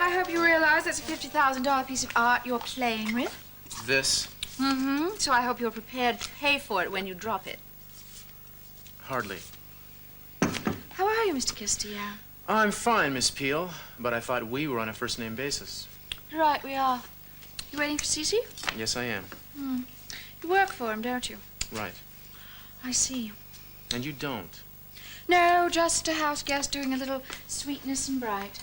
I hope you realize that's a $50,000 piece of art you're playing with. This? Mm-hmm. So I hope you're prepared to pay for it when you drop it. Hardly. How are you, Mr. Castillo? I'm fine, Miss Peel, but I thought we were on a first-name basis. Right, we are. You waiting for Cece? Yes, I am. You work for him, don't you? Right. I see. And you don't? No, just a house guest doing a little sweetness and bright.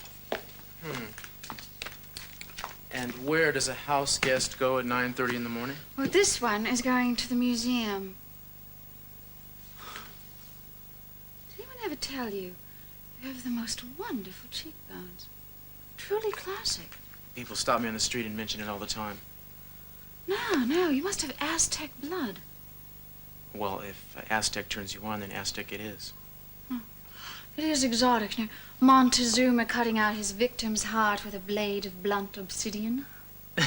And where does a house guest go at 9:30 in the morning? Well, this one is going to the museum. Did anyone ever tell you you have the most wonderful cheekbones? Truly classic. People stop me on the street and mention it all the time. No, you must have Aztec blood. Well, if Aztec turns you on, then Aztec it is. It is exotic, you know. Montezuma cutting out his victim's heart with a blade of blunt obsidian.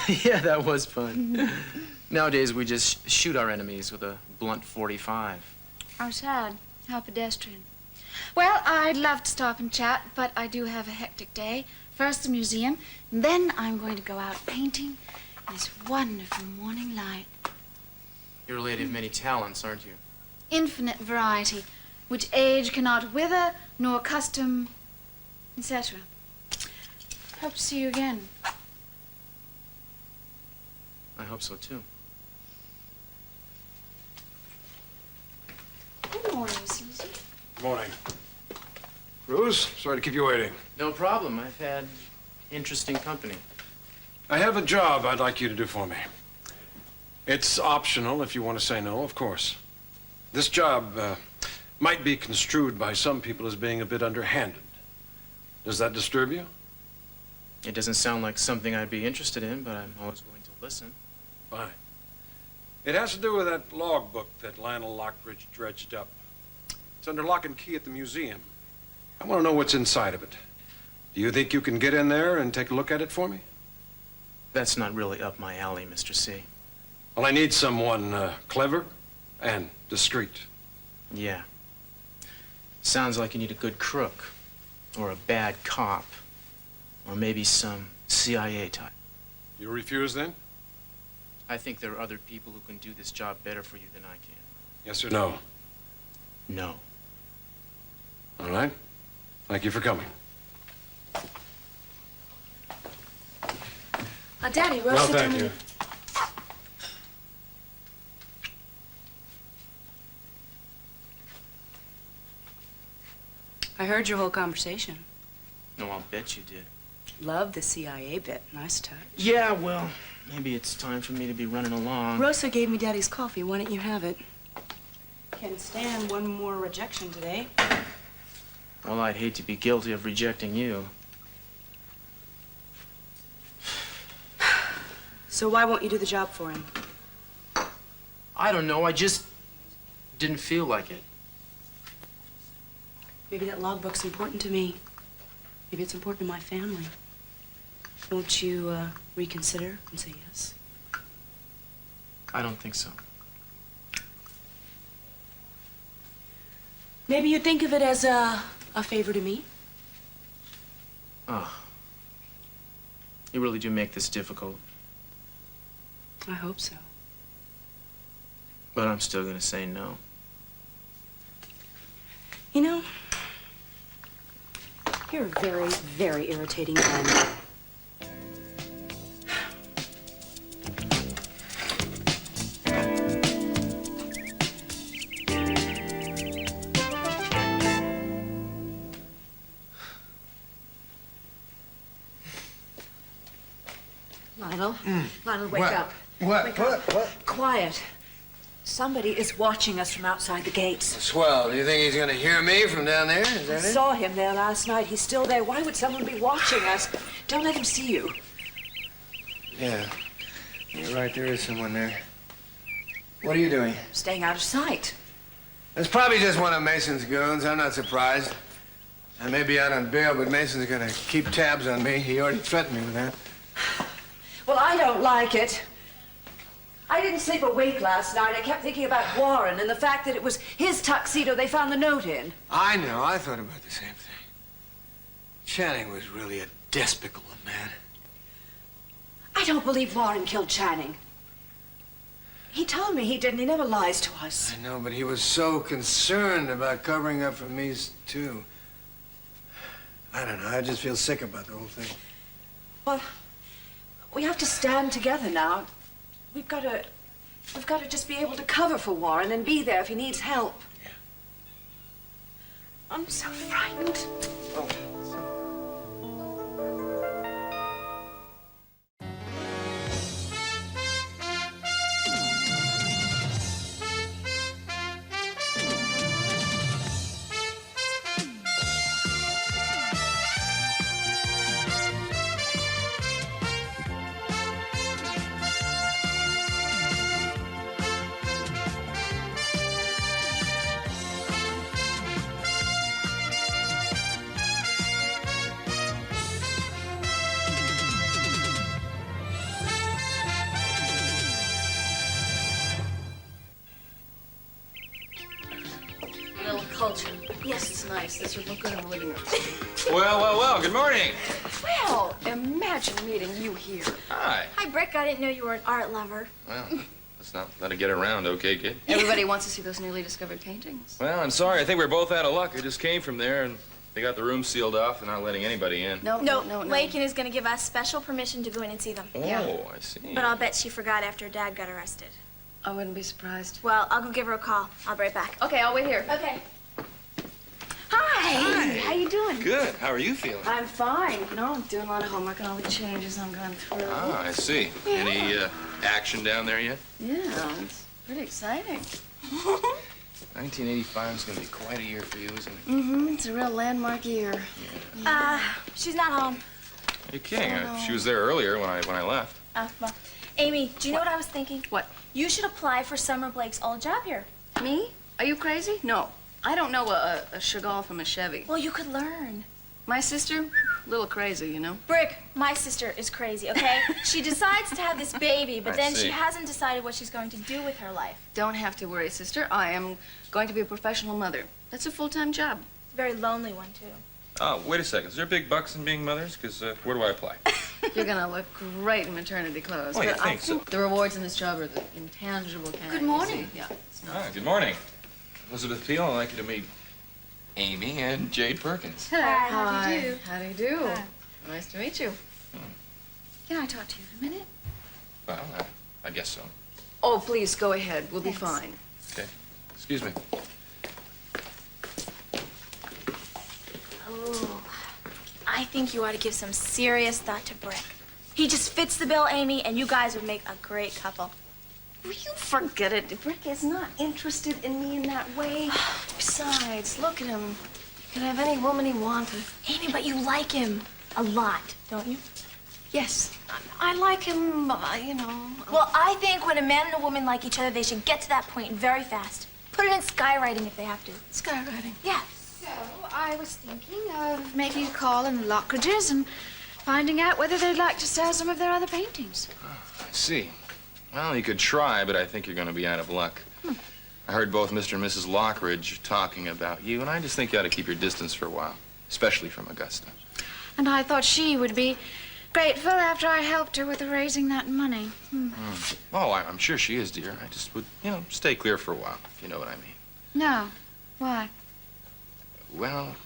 Yeah, that was fun. Nowadays, we just shoot our enemies with a blunt .45. How sad. How pedestrian. Well, I'd love to stop and chat, but I do have a hectic day. First the museum, and then I'm going to go out painting in this wonderful morning light. You're a lady of many talents, aren't you? Infinite variety, which age cannot wither, nor custom, etc. Hope to see you again. I hope so, too. Good morning, Susie. Good morning. Cruz, sorry to keep you waiting. No problem. I've had interesting company. I have a job I'd like you to do for me. It's optional if you want to say no, of course. This job might be construed by some people as being a bit underhanded. Does that disturb you? It doesn't sound like something I'd be interested in, but I'm always willing to listen. Fine. It has to do with that logbook that Lionel Lockridge dredged up. It's under lock and key at the museum. I want to know what's inside of it. Do you think you can get in there and take a look at it for me? That's not really up my alley, Mr. C. Well, I need someone clever and discreet. Yeah. Sounds like you need a good crook, or a bad cop, or maybe some CIA type. You refuse, then? I think there are other people who can do this job better for you than I can. Yes or no? No. All right. Thank you for coming. Daddy, No, thank you. I heard your whole conversation. No, I'll bet you did. Love the CIA bit. Nice touch. Yeah, well, maybe it's time for me to be running along. Rosa gave me Daddy's coffee. Why don't you have it? Can't stand one more rejection today. Well, I'd hate to be guilty of rejecting you. So why won't you do the job for him? I don't know, I just didn't feel like it. Maybe that logbook's important to me. Maybe it's important to my family. Won't you reconsider and say yes? I don't think so. Maybe you think of it as a favor to me? Oh. You really do make this difficult. I hope so. But I'm still gonna say no. You know, you're a very, very irritating man. Lionel, wake up. What? Wake up. What? Quiet. Somebody is watching us from outside the gates. Swell. Do you think he's gonna hear me from down there? Is I that it? saw him there last night. He's still there. Why would someone be watching us? Don't let him see you. Yeah. You're right, there is someone there. What are you doing? Staying out of sight. It's probably just one of Mason's goons. I'm not surprised. I may be out on bail, but Mason's gonna keep tabs on me. He already threatened me with that. Well, I don't like it. I didn't sleep a wink last night. I kept thinking about Warren and the fact that it was his tuxedo they found the note in. I know. I thought about the same thing. Channing was really a despicable man. I don't believe Warren killed Channing. He told me he didn't. He never lies to us. I know, but he was so concerned about covering up for me, too. I don't know. I just feel sick about the whole thing. Well, we have to stand together now. We've got to just be able to cover for Warren and be there if he needs help. Yeah. I'm so frightened. Oh. Culture. Yes, it's nice. This would look good in the living room. Well, good morning. Well, imagine meeting you here. Hi. Hi, Brick. I didn't know you were an art lover. Well, let's not let it get around, okay, kid? Everybody wants to see those newly discovered paintings. Well, I'm sorry. I think we're both out of luck. I just came from there, and they got the room sealed off. They're not letting anybody in. No, Lakin is going to give us special permission to go in and see them. Oh, Yeah. I see. But I'll bet she forgot after Dad got arrested. I wouldn't be surprised. Well, I'll go give her a call. I'll be right back. Okay, I'll wait here. Okay. Hi. How you doing? Good. How are you feeling? I'm fine. You know, I'm doing a lot of homework and all the changes I'm going through. Ah, I see. Any action down there yet? Yeah, it's pretty exciting. 1985 is going to be quite a year for you, isn't it? Mm-hmm. It's a real landmark year. She's not home. Are you kidding? She was there earlier when I left. Well, Amy, do you know what I was thinking? What? You should apply for Summer Blake's old job here. Me? Are you crazy? No. I don't know a Chagall from a Chevy. Well, you could learn. My sister, a little crazy, you know. Brick, my sister is crazy, okay? She decides to have this baby, but I then see. she hasn't decided what she's going to do with her life. Don't have to worry, sister. I am going to be a professional mother. That's a full-time job. It's a very lonely one, too. Oh, wait a second. Is there big bucks in being mothers? Because where do I apply? You're gonna look great in maternity clothes. Oh, you but I think so? the rewards in this job are the intangible kind. Good you morning. see. Yeah. It's not. Ah, good morning. Elizabeth Peel, I'd like you to meet Amy and Jade Perkins. Hello. How do you do? How do you do? Hi. Nice to meet you. Can I talk to you for a minute? Well, I guess so. Oh, please go ahead. We'll be Thanks. fine. Okay. Excuse me. Oh, I think you ought to give some serious thought to Brick. He just fits the bill, Amy, and you guys would make a great couple. Will you forget it? Brick is not interested in me in that way. Besides, look at him. He could have any woman he wanted. Amy, but you like him a lot, don't you? Yes, I like him, you know. Well, I think when a man and a woman like each other, they should get to that point very fast. Put it in skywriting if they have to. Skywriting. Yeah. So, I was thinking of making a call in the Lockridges and finding out whether they'd like to sell some of their other paintings. I see. Well, you could try, but I think you're going to be out of luck. I heard both Mr. and Mrs. Lockridge talking about you, and I just think you ought to keep your distance for a while, especially from Augusta. And I thought she would be grateful after I helped her with raising that money. Oh, I'm sure she is, dear. I just would, stay clear for a while, if you know what I mean. No. Why? Well,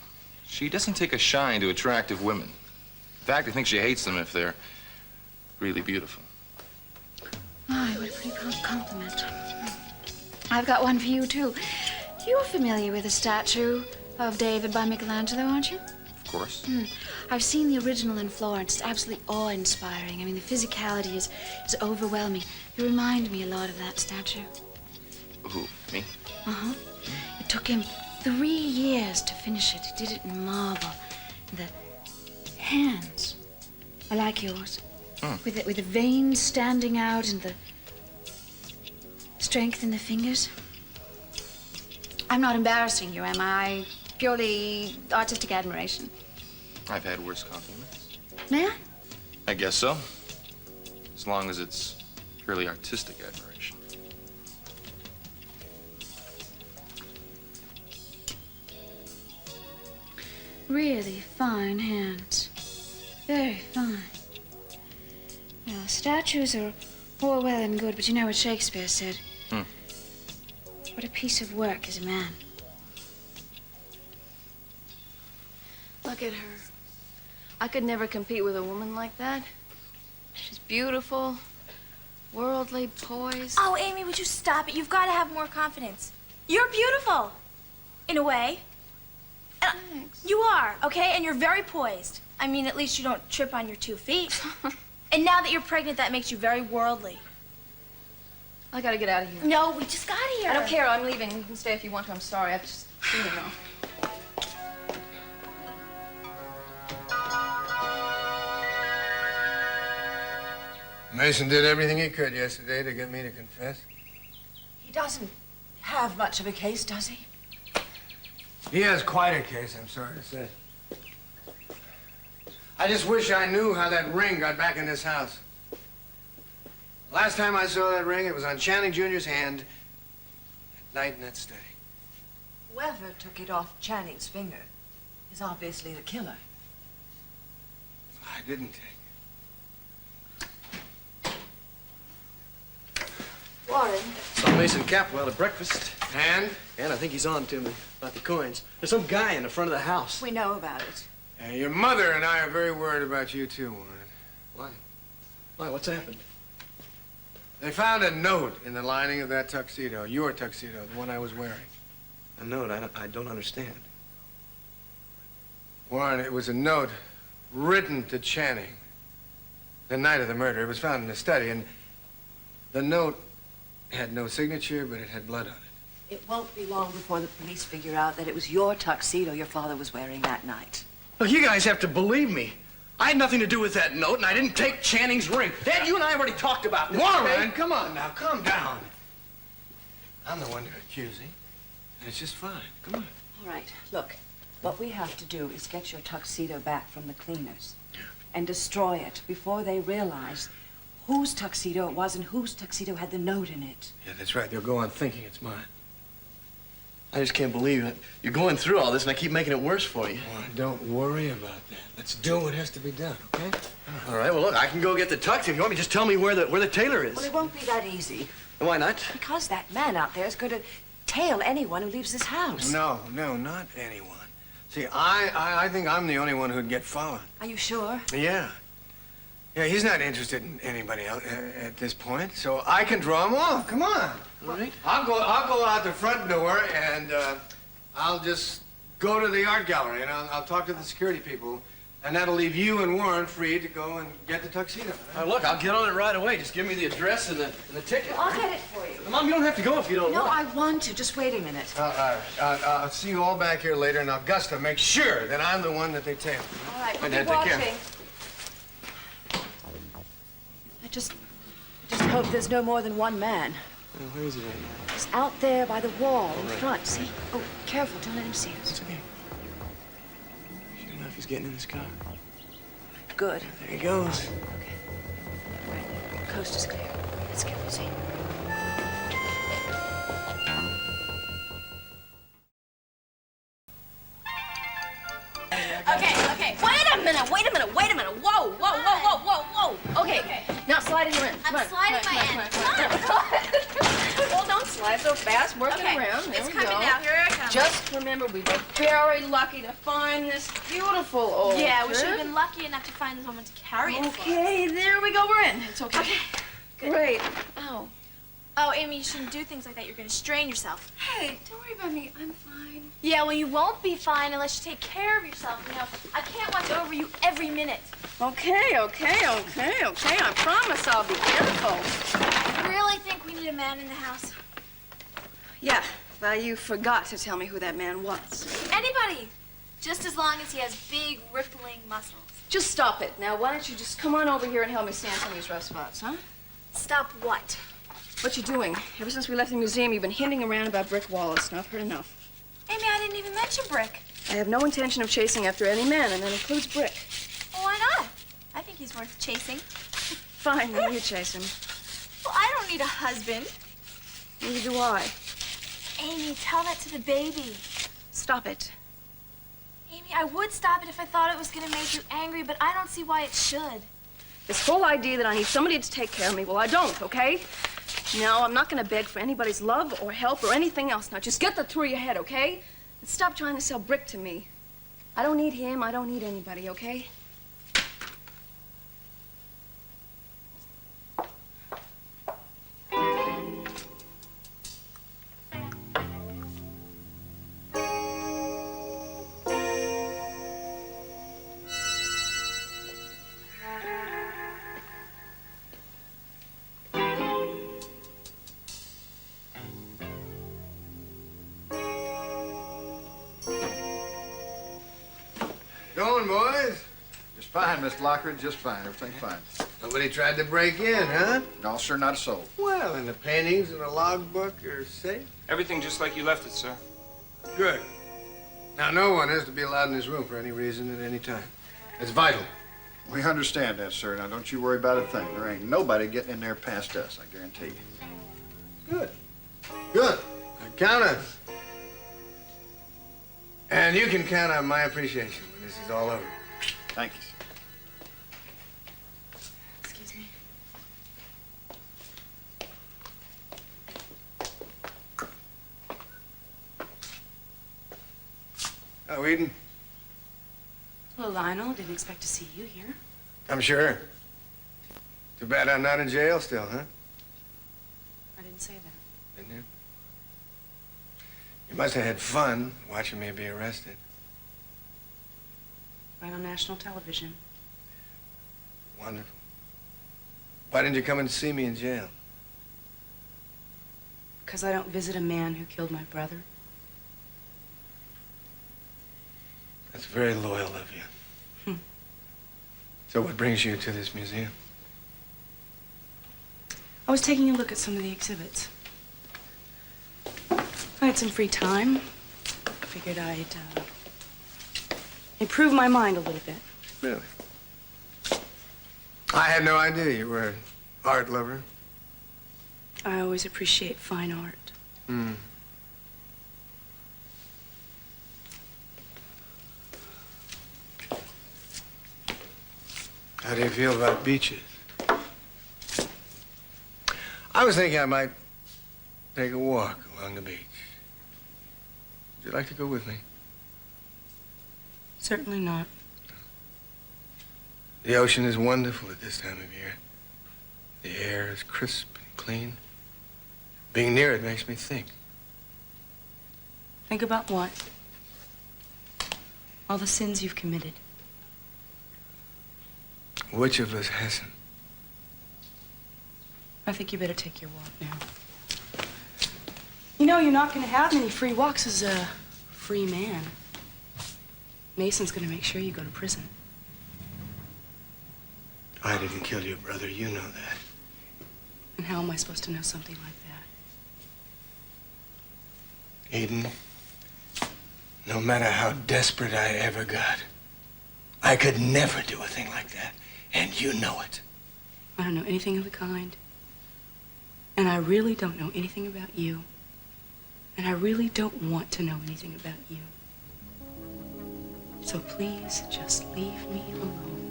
she doesn't take a shine to attractive women. In fact, I think she hates them if they're really beautiful. Oh, what a pretty compliment. I've got one for you, too. You're familiar with the statue of David by Michelangelo, aren't you? Of course. I've seen the original in Florence. It's absolutely awe-inspiring. I mean, the physicality is overwhelming. You remind me a lot of that statue. Who, me? Uh-huh. It took him 3 years to finish it. He did it in marble. The hands are like yours. With the veins standing out and the strength in the fingers. I'm not embarrassing you, am I? Purely artistic admiration. I've had worse compliments. May I? I guess so. As long as it's purely artistic admiration. really fine hands. Very fine. Well, statues are all well and good, but you know what Shakespeare said. What a piece of work is a man. Look at her. I could never compete with a woman like that. She's beautiful, worldly, poised. Oh, Amy, would you stop it? You've got to have more confidence. You're beautiful, in a way. Thanks. You are, okay? And you're very poised. I mean, at least you don't trip on your 2 feet. And now that you're pregnant, that makes you very worldly. I gotta get out of here. No, we just got here. I don't care. I'm leaving. You can stay if you want to. I'm sorry. I've just seen it all. Mason did everything he could yesterday to get me to confess. He doesn't have much of a case, does he? He has quite a case, I'm sorry to say. I just wish I knew how that ring got back in this house. Last time I saw that ring, it was on Channing Jr.'s hand at night in that study. Whoever took it off Channing's finger is obviously the killer. I didn't take it. Warren, Saw Mason Capwell at breakfast. And? And I think he's on to me about the coins. There's some guy in the front of the house. we know about it. Your mother and I are very worried about you too, Warren. Why? Why? What's happened? They found a note in the lining of that tuxedo, your tuxedo, the one I was wearing. A note? I don't understand. Warren, it was a note written to Channing the night of the murder. It was found in the study, and the note had no signature, but it had blood on it. It won't be long before the police figure out that it was your tuxedo your father was wearing that night. Look, you guys have to believe me. I had nothing to do with that note, and I didn't take Channing's ring. Dad, you and I have already talked about this. Warren, okay? come on now, calm down. I'm the one you're accusing, and it's just fine. Come on. All right, look, what we have to do is get your tuxedo back from the cleaners and destroy it before they realize whose tuxedo it was and whose tuxedo had the note in it. Yeah, that's right. They'll go on thinking it's mine. I just can't believe it. You're going through all this, and I keep making it worse for you. Warren, don't worry about that. Let's do what has to be done, okay? All right, well, look, I can go get the tux if you want me. Just tell me where the tailor is. Well, it won't be that easy Why not? because that man out there is going to tail anyone who leaves this house. No, not anyone. See, I think I'm the only one who'd get followed. Are you sure? Yeah. Yeah, he's not interested in anybody else at this point, so I can draw him off. Come on. All right. I'll go out the front door, and I'll just go to the art gallery, and I'll talk to the security people, and that'll leave you and Warren free to go and get the tuxedo. Look, I'll get on it right away. Just give me the address and the ticket. I'll get it for you. Mom, you don't have to go if you don't No, want. I want to. Just wait a minute. I'll see you all back here later, and Augusta, make sure that I'm the one that they tail. All right, we'll Hey, be Dad, take care. watching. I just hope there's no more than one man. Where is he right now? He's out there by the wall in front. See? Oh, careful. Don't let him see us. It's okay. Sure enough, he's getting in his car. Good. There he goes. The coast is clear. Let's get busy. Okay. Wait a minute. Whoa. Okay. Now slide in your in. I'm sliding my end. Well, don't slide so fast. Work Okay, it around. There it's we coming go. now. Here it comes. Just remember, we were very lucky to find this beautiful old Yeah, we should have trip. been lucky enough to find this woman to carry it for us. Okay, there we go. We're in. It's okay. Okay. Good. Great. Ow. Oh, Amy, you shouldn't do things like that. You're going to strain yourself. Hey, don't worry about me. I'm fine. Yeah, well, you won't be fine unless you take care of yourself. You know, I can't watch over you every minute. Okay. I promise I'll be careful. You really think we need a man in the house? Yeah, well, you forgot to tell me who that man was. Anybody. Just as long as he has big, rippling muscles. Just stop it. Now, why don't you just come on over here and help me stand some of these rough spots, huh? Stop what? What you doing? Ever since we left the museum, you've been hinting around about Brick Wallace, and I've heard enough. Amy, I didn't even mention Brick. I have no intention of chasing after any man, and that includes Brick. Well, why not? I think he's worth chasing. Fine, then you chase him. Well, I don't need a husband. Neither do I. Amy, tell that to the baby. Stop it. Amy, I would stop it if I thought it was gonna make you angry, but I don't see why it should. This whole idea that I need somebody to take care of me, well, I don't, okay? No, I'm not gonna beg for anybody's love or help or anything else. Now, just get that through your head, okay? And stop trying to sell brick to me. I don't need him. I don't need anybody, okay? Going, boys? Just fine, Mr. Lockridge, just fine. Everything's fine. Nobody tried to break in, huh? No, sir, not a soul. Well, and the paintings and the logbook are safe? Everything just like you left it, sir. Good. Now, no one is to be allowed in this room for any reason at any time. It's vital. We understand that, sir. Now, don't you worry about a thing. There ain't nobody getting in there past us, I guarantee you. Good. Good. Now, count us. And you can count on my appreciation when this is all over. Thank you, sir. Excuse me. Oh, Eden? Hello, Lionel. Didn't expect to see you here. I'm sure. Too bad I'm not in jail still, huh? I didn't say that. Didn't you? You must have had fun watching me be arrested. Right on national television. Wonderful. Why didn't you come and see me in jail? Because I don't visit a man who killed my brother. That's very loyal of you. So what brings you to this museum? I was taking a look at some of the exhibits. I had some free time. Figured I'd improve my mind a little bit. Really? I had no idea you were an art lover. I always appreciate fine art. Hmm. How do you feel about beaches? I was thinking I might take a walk along the beach. Would you like to go with me? Certainly not. The ocean is wonderful at this time of year. The air is crisp and clean. Being near it makes me think. Think about what? All the sins you've committed. Which of us hasn't? I think you better take your walk now. You know, you're not going to have many free walks as a free man. Mason's going to make sure you go to prison. I didn't kill your brother, you know that. And how am I supposed to know something like that? Eden, no matter how desperate I ever got, I could never do a thing like that, and you know it. I don't know anything of the kind. And I really don't know anything about you. And I really don't want to know anything about you. So please, just leave me alone.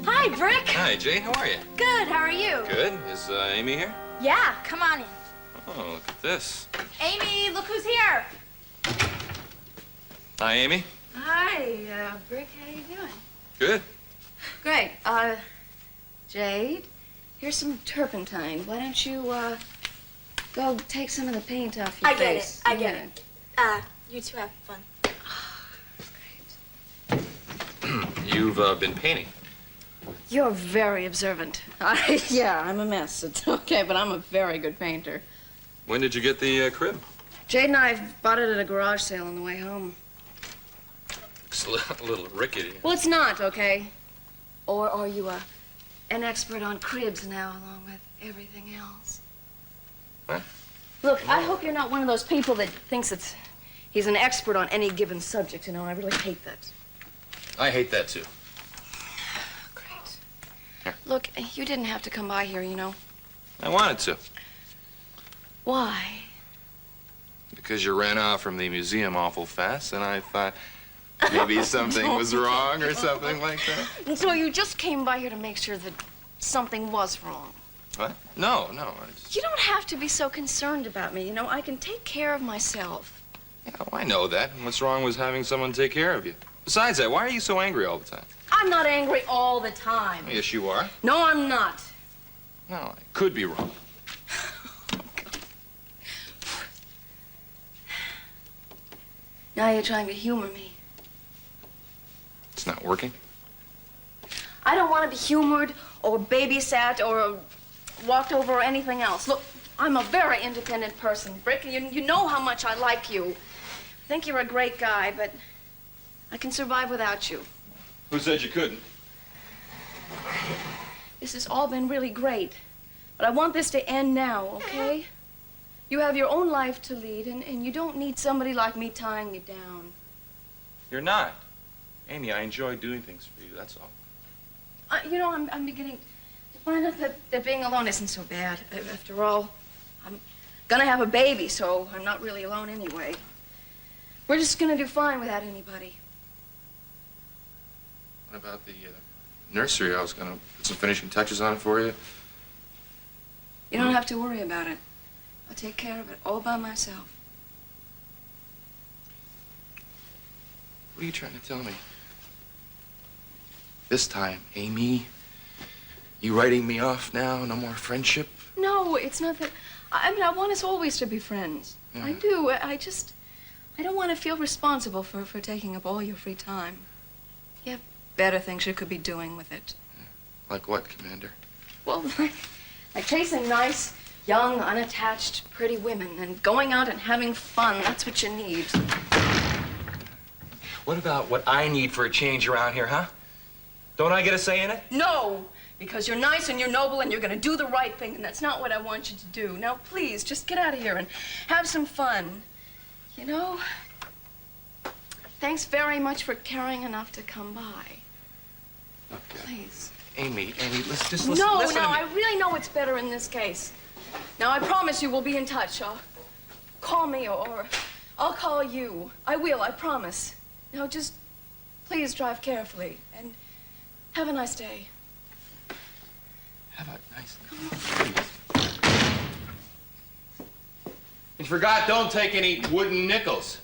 Hi, Brick. Hi, Jade. How are you? Good, how are you? Good. Is Amy here? Yeah, come on in. Oh, look at this. Amy, look who's here. Hi, Amy. Hi, Brick. How you doing? Good. Great. Jade, here's some turpentine. Why don't you, go take some of the paint off your I get face? it. I get it. You two have fun. You've been painting. You're very observant. Yeah, I'm a mess. It's okay, but I'm a very good painter. When did you get the crib? Jade and I bought it at a garage sale on the way home. It's a little rickety. Well, it's not, okay? Or are you an expert on cribs now, along with everything else? What? Look, I hope you're not one of those people that thinks he's an expert on any given subject, you know? I really hate that. I hate that, too. Great. Look, you didn't have to come by here, you know. I wanted to. Why? Because you ran off from the museum awful fast, and I thought maybe something was wrong or something like that. So you just came by here to make sure that something was wrong. What? No. You don't have to be so concerned about me. You know, I can take care of myself. Yeah, well, I know that. And what's wrong with having someone take care of you? Besides that, why are you so angry all the time? I'm not angry all the time. Yes, you are. No, I'm not. No, I could be wrong. Now you're trying to humor me. It's not working. I don't want to be humored or babysat or walked over or anything else. Look, I'm a very independent person, Brick. You know how much I like you. I think you're a great guy, but I can survive without you. Who said you couldn't? This has all been really great, but I want this to end now, okay? You have your own life to lead, and you don't need somebody like me tying you down. You're not. Amy, I enjoy doing things for you, that's all. You know, I'm beginning to find out that being alone isn't so bad. After all, I'm gonna have a baby, so I'm not really alone anyway. We're just gonna do fine without anybody. What about the nursery? I was gonna put some finishing touches on it for you. You don't have to worry about it. I'll take care of it all by myself. What are you trying to tell me? This time, Amy, you writing me off now? No more friendship? No, it's not that. I mean, I want us always to be friends. Yeah. I do. I don't want to feel responsible for taking up all your free time. You have better things you could be doing with it. Like what, Commander? Well, like chasing nice, young, unattached, pretty women and going out and having fun. That's what you need. What about what I need for a change around here, huh? Don't I get a say in it? No, because you're nice and you're noble and you're going to do the right thing, and that's not what I want you to do. Now, please, just get out of here and have some fun. You know, thanks very much for caring enough to come by. Okay. Please. Amy, let's just listen. No, listen to me. I really know it's better in this case. Now, I promise you we'll be in touch. Call me or I'll call you. I will, I promise. Now, just please drive carefully and have a nice day. Have a nice day. You forgot, don't take any wooden nickels.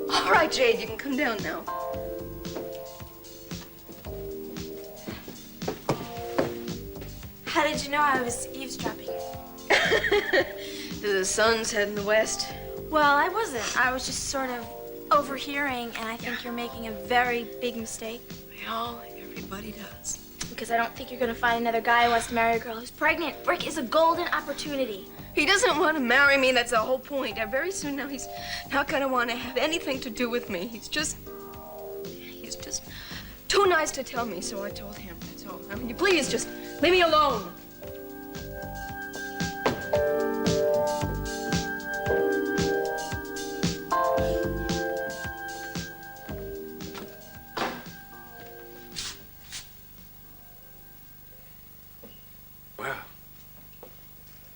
All right, Jade, you can come down now. How did you know I was eavesdropping? The sun's heading west. Well, I wasn't. I was just sort of overhearing, and I think you're making a very big mistake. Well, everybody does. Because I don't think you're gonna find another guy who wants to marry a girl who's pregnant. Brick is a golden opportunity. He doesn't want to marry me, that's the whole point. And very soon now he's not gonna want to have anything to do with me. He's just too nice to tell me, so I told him, that's all. Now, will you please just leave me alone?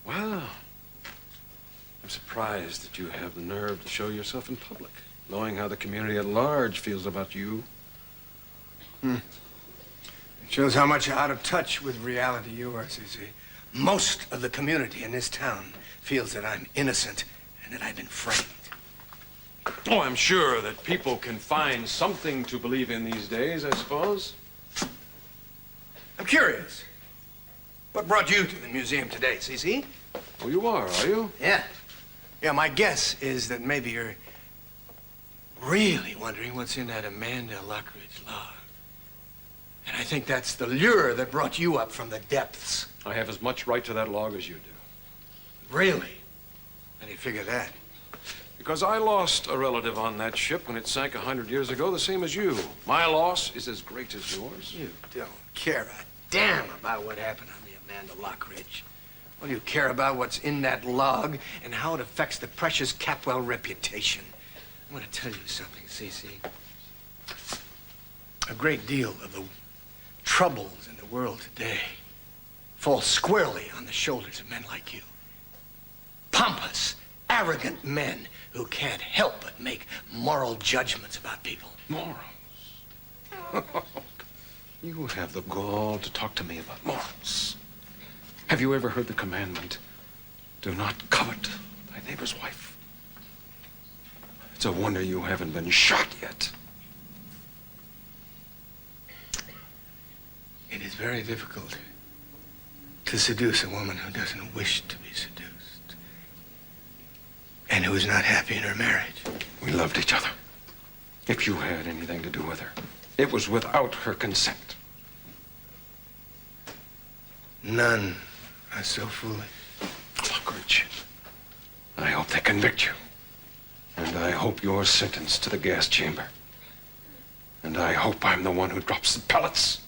Well, I'm surprised that you have the nerve to show yourself in public, knowing how the community at large feels about you. It shows how much out of touch with reality you are, CC. Most of the community in this town feels that I'm innocent and that I've been framed. Oh, I'm sure that people can find something to believe in these days, I suppose. I'm curious. What brought you to the museum today, CC? Oh, you are you? Yeah. Yeah, my guess is that maybe you're really wondering what's in that Amanda Lockridge log. And I think that's the lure that brought you up from the depths. I have as much right to that log as you do. Really? How do you figure that? Because I lost a relative on that ship when it sank 100 years ago, the same as you. My loss is as great as yours. You don't care a damn about what happened on the Amanda Lockridge. All you care about what's in that log and how it affects the precious Capwell reputation. I'm going to tell you something, Cece. A great deal of the troubles in the world today fall squarely on the shoulders of men like you. Pompous, arrogant men who can't help but make moral judgments about people. Morals? You have the gall to talk to me about morals. Have you ever heard the commandment, do not covet thy neighbor's wife? It's a wonder you haven't been shot yet. It is very difficult to seduce a woman who doesn't wish to be seduced and who is not happy in her marriage. We loved each other. If you had anything to do with her, it was without her consent. None are so foolish. Lockridge, I hope they convict you. And I hope you're sentenced to the gas chamber. And I hope I'm the one who drops the pellets.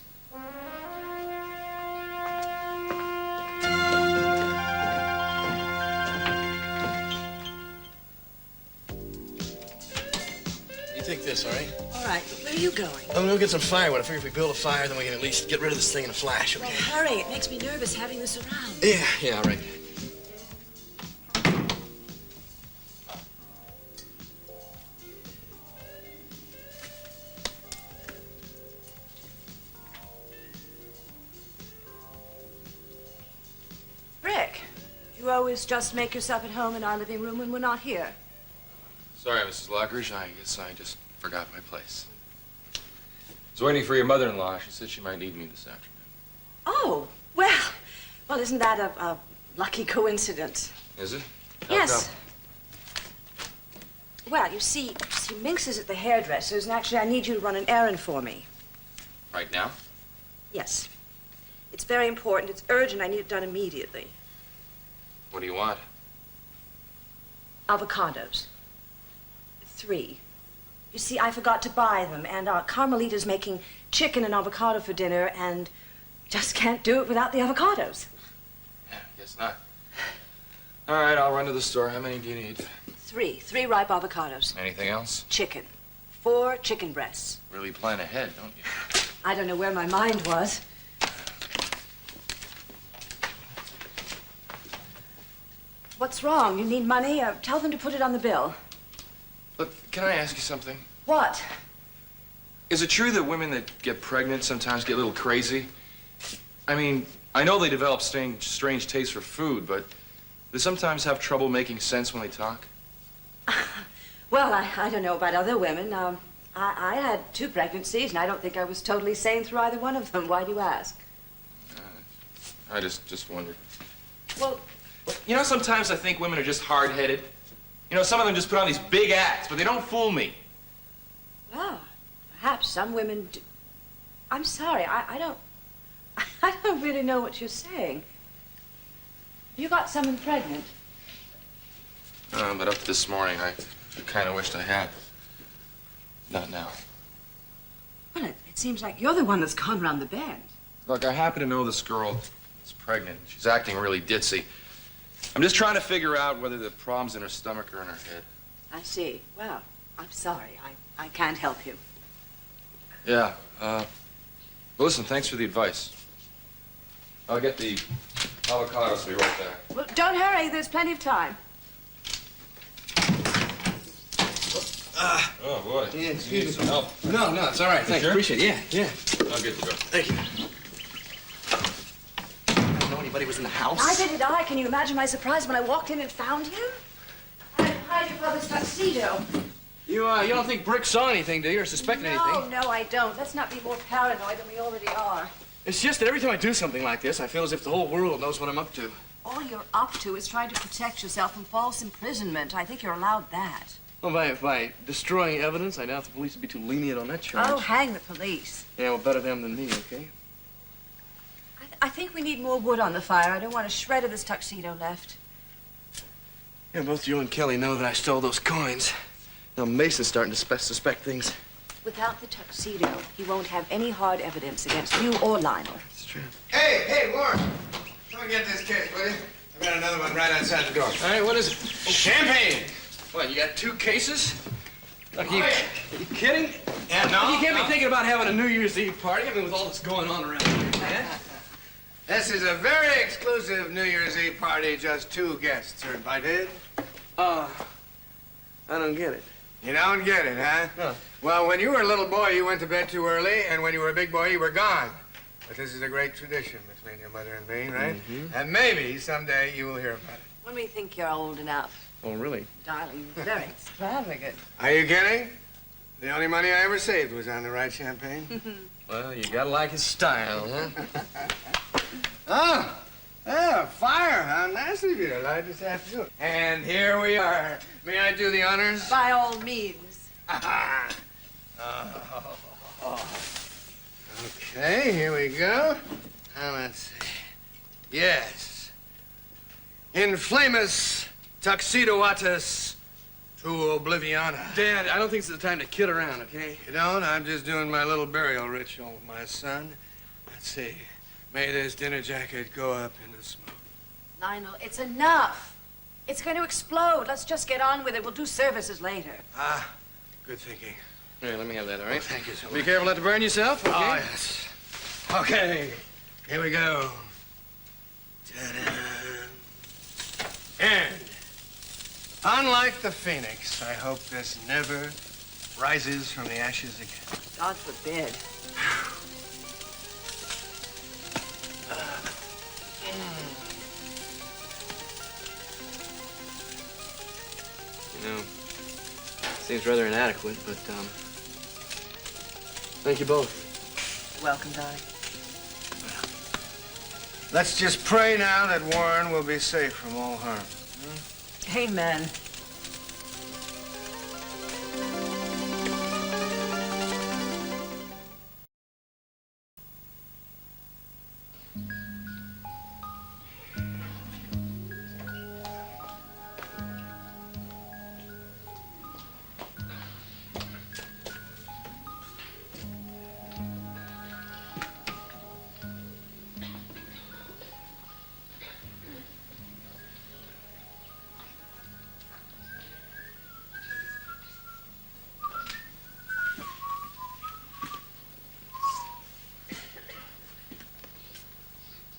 You take this, all right? All right, but where are you going? I'm gonna go get some firewood. I figure if we build a fire, then we can at least get rid of this thing in a flash, okay? Well, hurry. It makes me nervous having this around. Yeah, all right. Rick, you always just make yourself at home in our living room when we're not here. Sorry, Mrs. Lockridge. I guess I just forgot my place. I was waiting for your mother-in-law. She said she might need me this afternoon. Oh, well, isn't that a lucky coincidence? Is it? Yes. Well, you see, Minx is at the hairdresser's, and actually I need you to run an errand for me. Right now? Yes. It's very important. It's urgent. I need it done immediately. What do you want? Avocados. 3. You see, I forgot to buy them, and Carmelita's making chicken and avocado for dinner, and just can't do it without the avocados. Yeah, guess not. All right, I'll run to the store. How many do you need? 3. 3 ripe avocados. Anything else? Chicken. 4 chicken breasts. Really plan ahead, don't you? I don't know where my mind was. What's wrong? You need money? Tell them to put it on the bill. Look, can I ask you something? What? Is it true that women that get pregnant sometimes get a little crazy? I mean, I know they develop strange tastes for food, but they sometimes have trouble making sense when they talk? Well, I don't know about other women. I had 2 pregnancies, and I don't think I was totally sane through either one of them. Why do you ask? I just wondered. Well, you know, sometimes I think women are just hard-headed. You know, some of them just put on these big acts, but they don't fool me. well, perhaps some women do. I'm sorry, I don't really know what you're saying. You got someone pregnant? But up to this morning, I kind of wished I had. Not now. Well, it seems like you're the one that's gone round the bend. Look, I happen to know this girl is pregnant. She's acting really ditzy. I'm just trying to figure out whether the problem's in her stomach or in her head. I see. Well, I'm sorry. I can't help you. Yeah, well, listen, thanks for the advice. I'll get the avocados. Be right back. Well, don't hurry. There's plenty of time. Oh, boy. Yeah, You excuse need me. some help. No, it's all right. Thanks. sure? Appreciate it. Yeah. I'll get to go. Thank you. I didn't know anybody was in the house. Neither did I. Can you imagine my surprise when I walked in and found him? I had to hide your father's tuxedo. You don't think Brick saw anything, do you, or suspected anything? No, I don't. Let's not be more paranoid than we already are. It's just that every time I do something like this, I feel as if the whole world knows what I'm up to. All you're up to is trying to protect yourself from false imprisonment. I think you're allowed that. Well, by destroying evidence, I doubt the police would be too lenient on that charge. Oh, hang the police. Yeah, well, better them than me, okay? I think we need more wood on the fire. I don't want a shred of this tuxedo left. Yeah, both you and Kelly know that I stole those coins. Now, Mason's starting to suspect things. Without the tuxedo, he won't have any hard evidence against you or Lionel. It's true. Hey, Warren. Come and get this case, will you? I got another one right outside the door. All right, what is it? Champagne. What, you got 2 cases? Look, you kidding? Yeah, no. You can't be thinking about having a New Year's Eve party. I mean, with all that's going on around here, man. This is a very exclusive New Year's Eve party. Just 2 guests are invited. I don't get it. You don't get it, huh? No. Well, when you were a little boy, you went to bed too early, and when you were a big boy, you were gone. But this is a great tradition between your mother and me, right? Mm-hmm. And maybe someday you will hear about it. When we think you're old enough. Oh, really? Darling, very extravagant. Are you kidding? The only money I ever saved was on the right champagne. Well, you gotta like his style, huh? Oh, yeah, fire. How nice of you to light this afternoon. And here we are. May I do the honors? By all means. Okay, here we go. Now, let's see. Yes. Inflamus tuxedoatus to obliviana. Dad, I don't think it's the time to kid around, okay? You don't? I'm just doing my little burial ritual with my son. Let's see. May this dinner jacket go up in the smoke. Lionel, it's enough. It's going to explode. Let's just get on with it. We'll do services later. Ah, good thinking. Here, let me have that, all right? Oh, thank you so much. Be careful not to burn yourself, okay? Oh, yes. Okay, here we go. Ta-da. And, unlike the phoenix, I hope this never rises from the ashes again. God forbid. You know, seems rather inadequate, but, thank you both. Welcome, darling. Let's just pray now that Warren will be safe from all harm. Amen.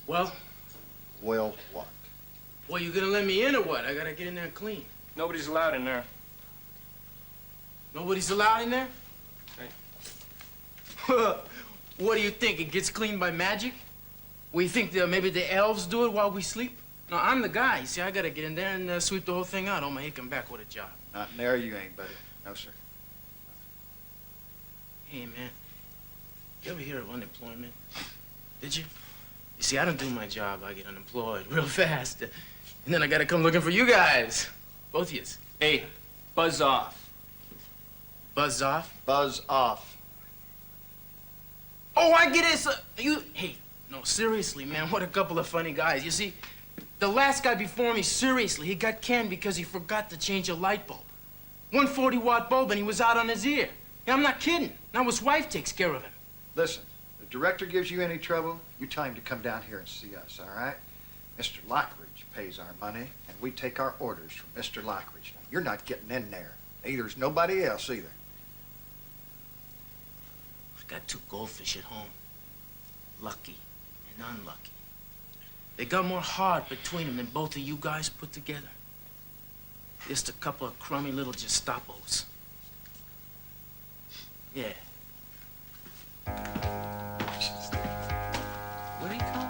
Well? Well, what? Well, you gonna let me in or what? I gotta get in there and clean. Nobody's allowed in there. Nobody's allowed in there? Right. What do you think? It gets cleaned by magic? We think that maybe the elves do it while we sleep? No, I'm the guy. You see, I gotta get in there and sweep the whole thing out on my hick and back with a job. Not in there, you ain't, buddy. No, sir. Hey, man, you ever hear of unemployment? Did you? You see, I don't do my job. I get unemployed real fast. And then I gotta come looking for you guys. Both of yous. Hey, buzz off. Buzz off? Buzz off. Oh, I get it. So hey, no, seriously, man, what a couple of funny guys. You see, the last guy before me, seriously, he got canned because he forgot to change a light bulb. 140-watt bulb, and he was out on his ear. Yeah, I'm not kidding. Now his wife takes care of him. Listen, if the director gives you any trouble, you tell him to come down here and see us, all right? Mr. Lockridge pays our money, and we take our orders from Mr. Lockridge. Now, you're not getting in there. Neither's nobody else either. I got 2 goldfish at home. Lucky and unlucky. They got more heart between them than both of you guys put together. Just a couple of crummy little Gestapos. Yeah. What do you call it?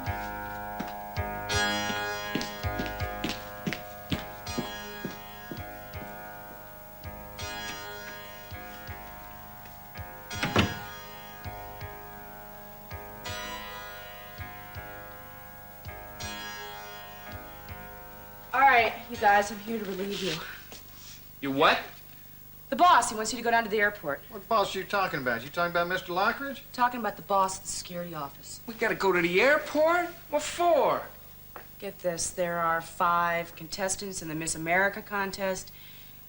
All right, you guys, I'm here to relieve you. You what? The boss, he wants you to go down to the airport. What boss are you talking about? You talking about Mr. Lockridge? Talking about the boss at the security office. We gotta go to the airport? What for? Get this, there are 5 contestants in the Miss America contest.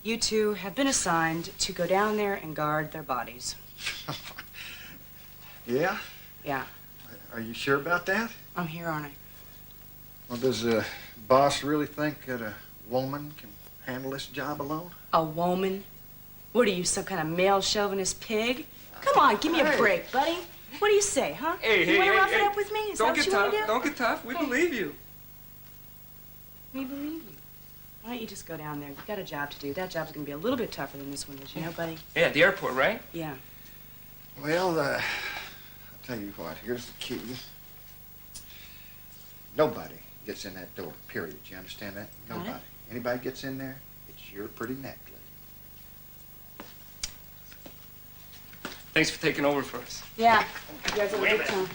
You 2 have been assigned to go down there and guard their bodies. Yeah? Yeah, Are you sure about that? I'm here, aren't I? Well, does the boss really think that a woman can handle this job alone? A woman? What are you, some kind of male chauvinist pig? Come on, give me a break, buddy. What do you say, huh? You want to rough it up with me? Is that what you want to do? Don't get tough. We believe you. We believe you. Why don't you just go down there? You've got a job to do. That job's going to be a little bit tougher than this one is, you know, buddy? Yeah, at the airport, right? Yeah. Well, I'll tell you what. Here's the key. Nobody gets in that door, period. You understand that? Nobody. Anybody gets in there, it's your pretty necklace. Thanks for taking over for us. Yeah. You guys have a good time.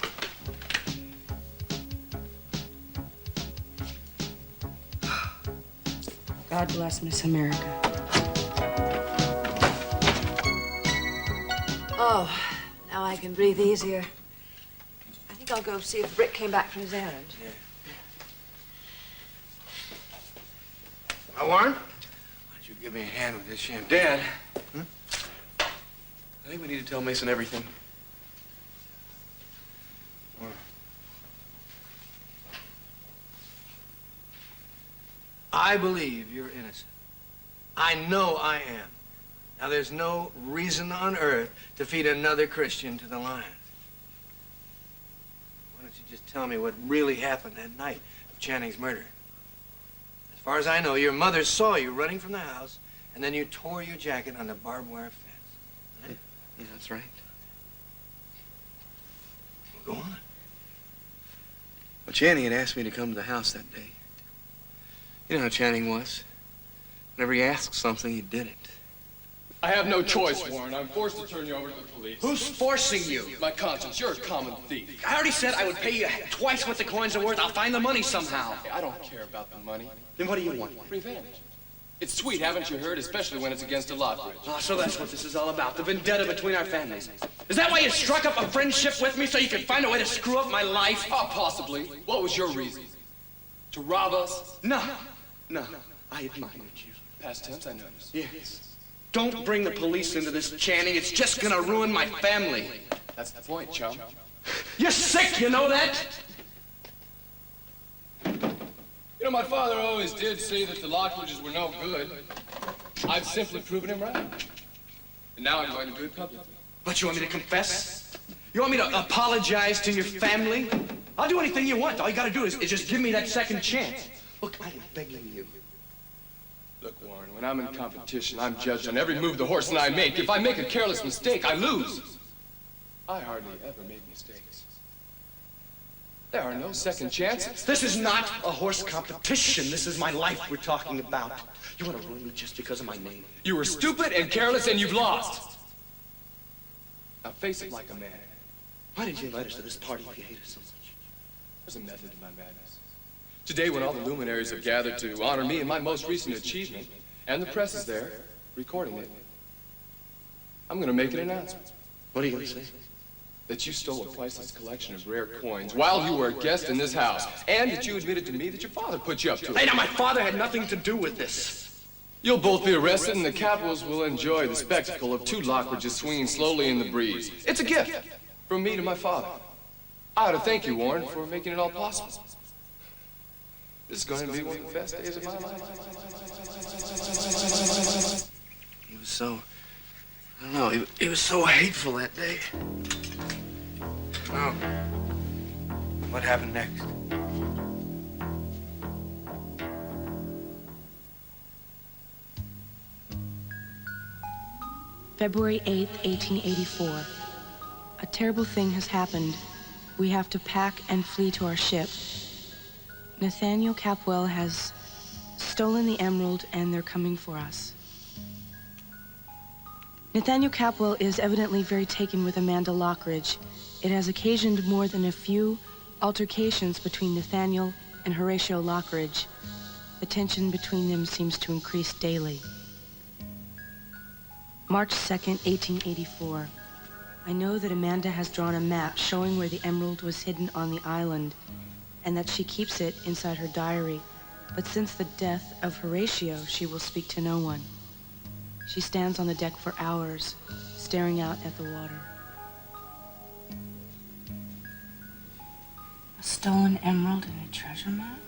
God bless Miss America. Oh, now I can breathe easier. I think I'll go see if Brick came back from his errand. Now, Warren, why don't you give me a hand with this champagne? Dad. I think we need to tell Mason everything. I believe you're innocent. I know I am. Now, there's no reason on earth to feed another Christian to the lions. Why don't you just tell me what really happened that night of Channing's murder? As far as I know, your mother saw you running from the house, and then you tore your jacket on the barbed wire fence. Right? Yeah, that's right. Well, go on. Well, Channing had asked me to come to the house that day. You know how Channing was. Whenever he asked something, he did it. I have no choice, Warren. I'm forced to turn you over to the police. Who's forcing you? My conscience. You're a common thief. I already said I would pay you twice what the coins are worth. I'll find the money somehow. I don't care about the money. Then what do you want? Revenge. It's sweet, haven't you heard? Especially when it's against a Lockridge. Oh, so that's what this is all about, the vendetta between our families. Is that why you struck up a friendship with me, so you could find a way to screw up my life? Oh, possibly. What was your reason? To rob us? No. I admired you. Past tense, I noticed. Yes. Don't bring the police into this, Channing. It's just gonna ruin my family. That's the point, chum. You're sick, you know that? You know, my father always did say that the Lockridges were no good. I've simply proven him right. And now I'm going to do it publicly. But you want me to confess? You want me to apologize to your family? I'll do anything you want. All you gotta do is just give me that second chance. Look, I am begging you. Look, Warren, when I'm in competition, I'm judged on every move the horse and I make. If I make a careless mistake, I lose. I hardly ever make mistakes. There are no second chances. This is not a horse competition. This is my life we're talking about. You want to ruin me just because of my name? You were stupid and careless and you've lost. Now face it like a man. Why did you invite us to this party if you hate us so much? There's a method to my madness. Today, when all the luminaries have gathered to honor me and my most recent achievement, and the press is there, recording it, I'm going to make an announcement. What are you going to say? That you stole a priceless collection of rare coins while you were a guest in this house, and that you admitted to me that your father put you up to it. Hey, now, my father had nothing to do with this. You'll both be arrested, and the Capitals will enjoy the spectacle of two Lockridges swinging slowly in the breeze. It's a gift from me to my father. I ought to thank you, Warren, for making it all possible. This is going to be one of the best days of my life. He was so, I don't know, he was so hateful that day. Oh. What happened next? February 8th, 1884. A terrible thing has happened. We have to pack and flee to our ship. Nathaniel Capwell has stolen the emerald, and they're coming for us. Nathaniel Capwell is evidently very taken with Amanda Lockridge. It has occasioned more than a few altercations between Nathaniel and Horatio Lockridge. The tension between them seems to increase daily. March 2nd, 1884. I know that Amanda has drawn a map showing where the emerald was hidden on the island, and that she keeps it inside her diary. But since the death of Horatio, she will speak to no one. She stands on the deck for hours, staring out at the water. A stolen emerald and a treasure map?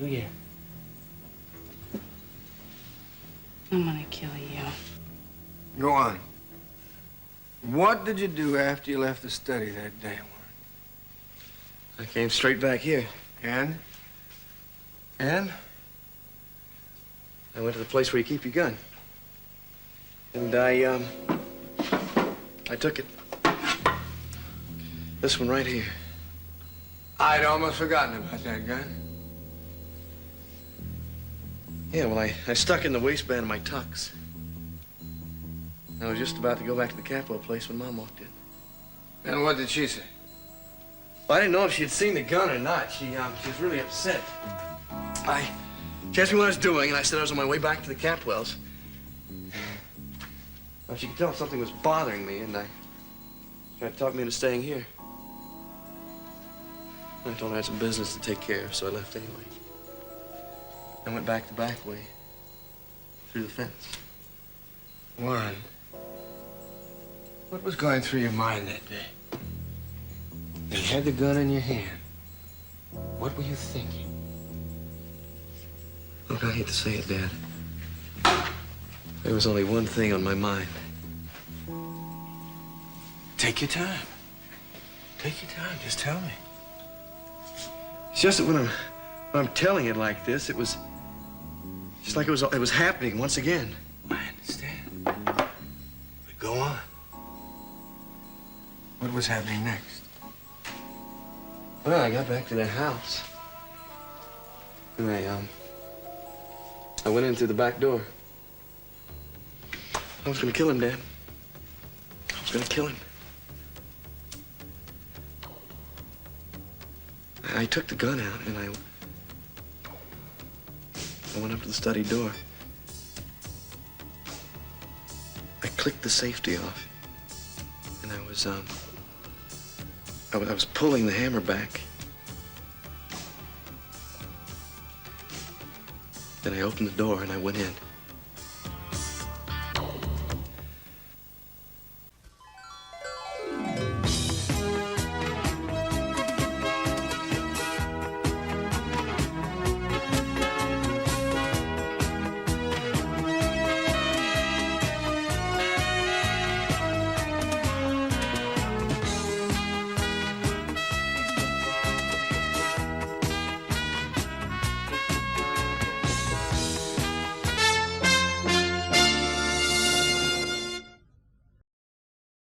Do you? I'm gonna kill you. Go on. What did you do after you left the study that day, Warren? I came straight back here. And? And? I went to the place where you keep your gun. And I took it. This one right here. I'd almost forgotten about that gun. Yeah, well, I stuck it in the waistband of my tux. I was just about to go back to the Capitol place when Mom walked in. And what did she say? Well, I didn't know if she had seen the gun or not. She was really upset. She asked me what I was doing, and I said I was on my way back to the Capwells. Well, she could tell something was bothering me, and I tried to talk me into staying here. I told her I had some business to take care of, so I left anyway. I went back the back way, through the fence. Warren, what was going through your mind that day? You had the gun in your hand. What were you thinking? Look, I hate to say it, Dad. There was only one thing on my mind. Take your time. Take your time. Just tell me. It's just that when I'm telling it like this, it was just like it was happening once again. I understand. But go on. What was happening next? Well, I got back to the house. And I went in through the back door. I was gonna kill him, Dad. I was gonna kill him. I took the gun out and I went up to the study door. I clicked the safety off, and I was pulling the hammer back. Then I opened the door and I went in.